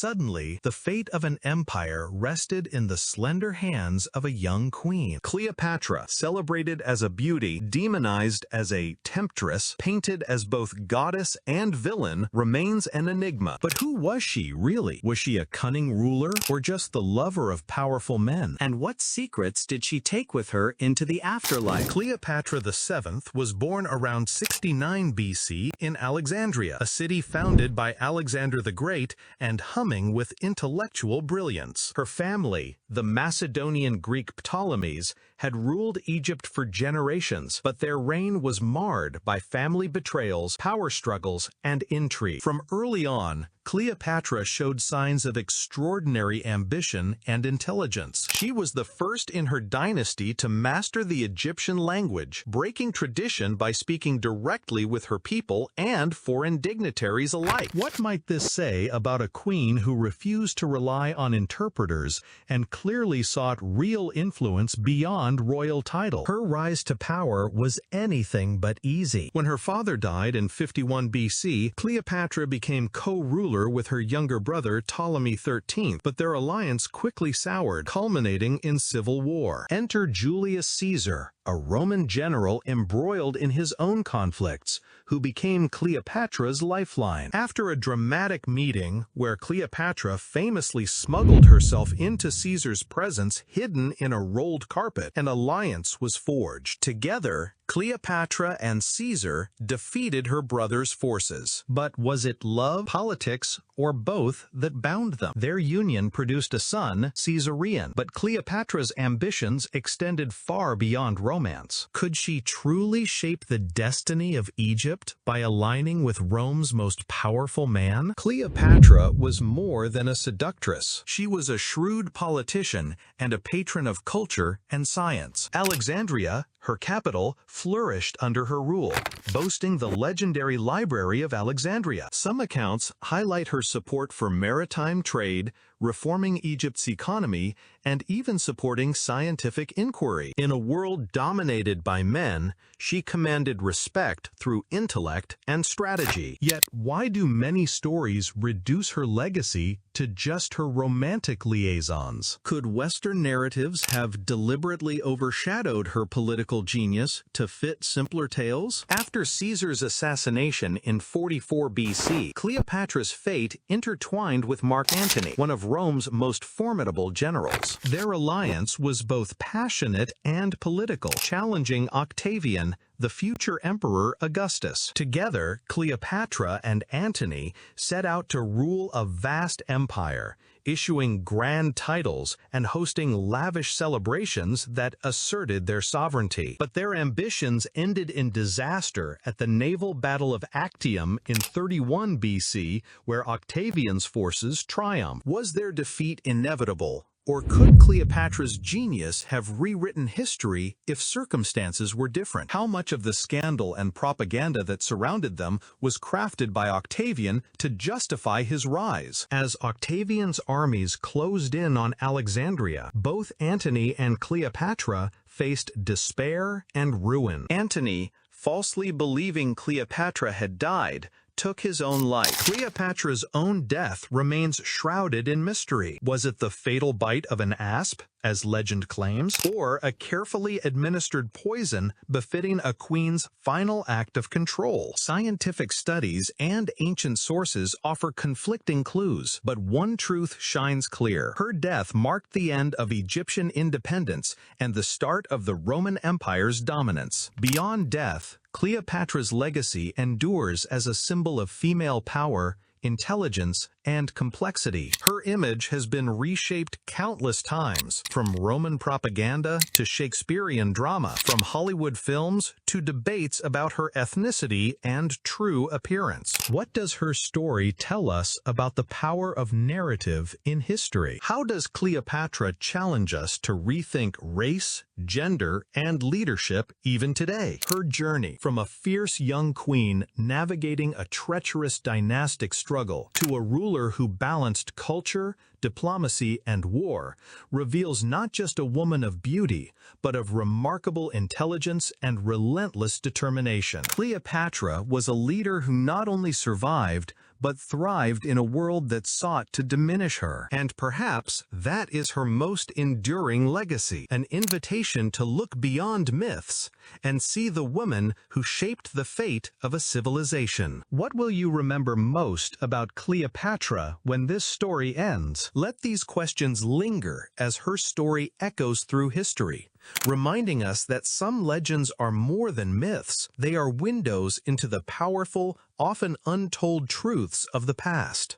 suddenly, the fate of an empire rested in the slender hands of a young queen. Cleopatra, celebrated as a beauty, demonized as a temptress, painted as both goddess and villain, remains an enigma. But who was she, really? Was she a cunning ruler, or just the lover of powerful men? And what secrets did she take with her into the afterlife? Cleopatra VII was born around 69 BC in Alexandria, a city founded by Alexander the Great and humming with intellectual brilliance. Her family, the Macedonian Greek Ptolemies, had ruled Egypt for generations, but their reign was marred by family betrayals, power struggles, and intrigue. From early on, Cleopatra showed signs of extraordinary ambition and intelligence. She was the first in her dynasty to master the Egyptian language, breaking tradition by speaking directly with her people and foreign dignitaries alike. What might this say about a queen who refused to rely on interpreters and clearly sought real influence beyond royal title? Her rise to power was anything but easy. When her father died in 51 BC, Cleopatra became co-ruler with her younger brother Ptolemy XIII, but their alliance quickly soured, culminating in civil war. Enter Julius Caesar, a Roman general embroiled in his own conflicts, who became Cleopatra's lifeline. After a dramatic meeting where Cleopatra famously smuggled herself into Caesar's presence hidden in a rolled carpet, an alliance was forged. Together, Cleopatra and Caesar defeated her brother's forces. But was it love, politics, or both that bound them? Their union produced a son, Caesarion, but Cleopatra's ambitions extended far beyond romance. Could she truly shape the destiny of Egypt by aligning with Rome's most powerful man? Cleopatra was more than a seductress. She was a shrewd politician and a patron of culture and science. Alexandria, her capital, flourished under her rule, boasting the legendary Library of Alexandria. Some accounts highlight her support for maritime trade, reforming Egypt's economy, and even supporting scientific inquiry. In a world dominated by men, she commanded respect through intellect and strategy. Yet, why do many stories reduce her legacy to just her romantic liaisons? Could Western narratives have deliberately overshadowed her political genius to fit simpler tales? After Caesar's assassination in 44 BC, Cleopatra's fate intertwined with Mark Antony, one of Rome's most formidable generals. Their alliance was both passionate and political, challenging Octavian, the future Emperor Augustus. Together, Cleopatra and Antony set out to rule a vast empire, issuing grand titles and hosting lavish celebrations that asserted their sovereignty. But their ambitions ended in disaster at the naval battle of Actium in 31 BC, where Octavian's forces triumphed. Was their defeat inevitable? Or could Cleopatra's genius have rewritten history if circumstances were different? How much of the scandal and propaganda that surrounded them was crafted by Octavian to justify his rise? As Octavian's armies closed in on Alexandria, both Antony and Cleopatra faced despair and ruin. Antony, falsely believing Cleopatra had died, took his own life. Cleopatra's own death remains shrouded in mystery. Was it the fatal bite of an asp, as legend claims, or a carefully administered poison befitting a queen's final act of control? Scientific studies and ancient sources offer conflicting clues, but one truth shines clear. Her death marked the end of Egyptian independence and the start of the Roman Empire's dominance. Beyond death, Cleopatra's legacy endures as a symbol of female power, intelligence, and complexity. Her image has been reshaped countless times, from Roman propaganda to Shakespearean drama, from Hollywood films to debates about her ethnicity and true appearance. What does her story tell us about the power of narrative in history? How does Cleopatra challenge us to rethink race, gender, and leadership even today? Her journey from a fierce young queen navigating a treacherous dynastic struggle to a ruler who balanced culture, diplomacy, and war reveals not just a woman of beauty, but of remarkable intelligence and relentless determination. Cleopatra was a leader who not only survived, but thrived in a world that sought to diminish her. And perhaps that is her most enduring legacy, an invitation to look beyond myths and see the woman who shaped the fate of a civilization. What will you remember most about Cleopatra when this story ends? Let these questions linger as her story echoes through history, reminding us that some legends are more than myths. They are windows into the powerful, often untold truths of the past.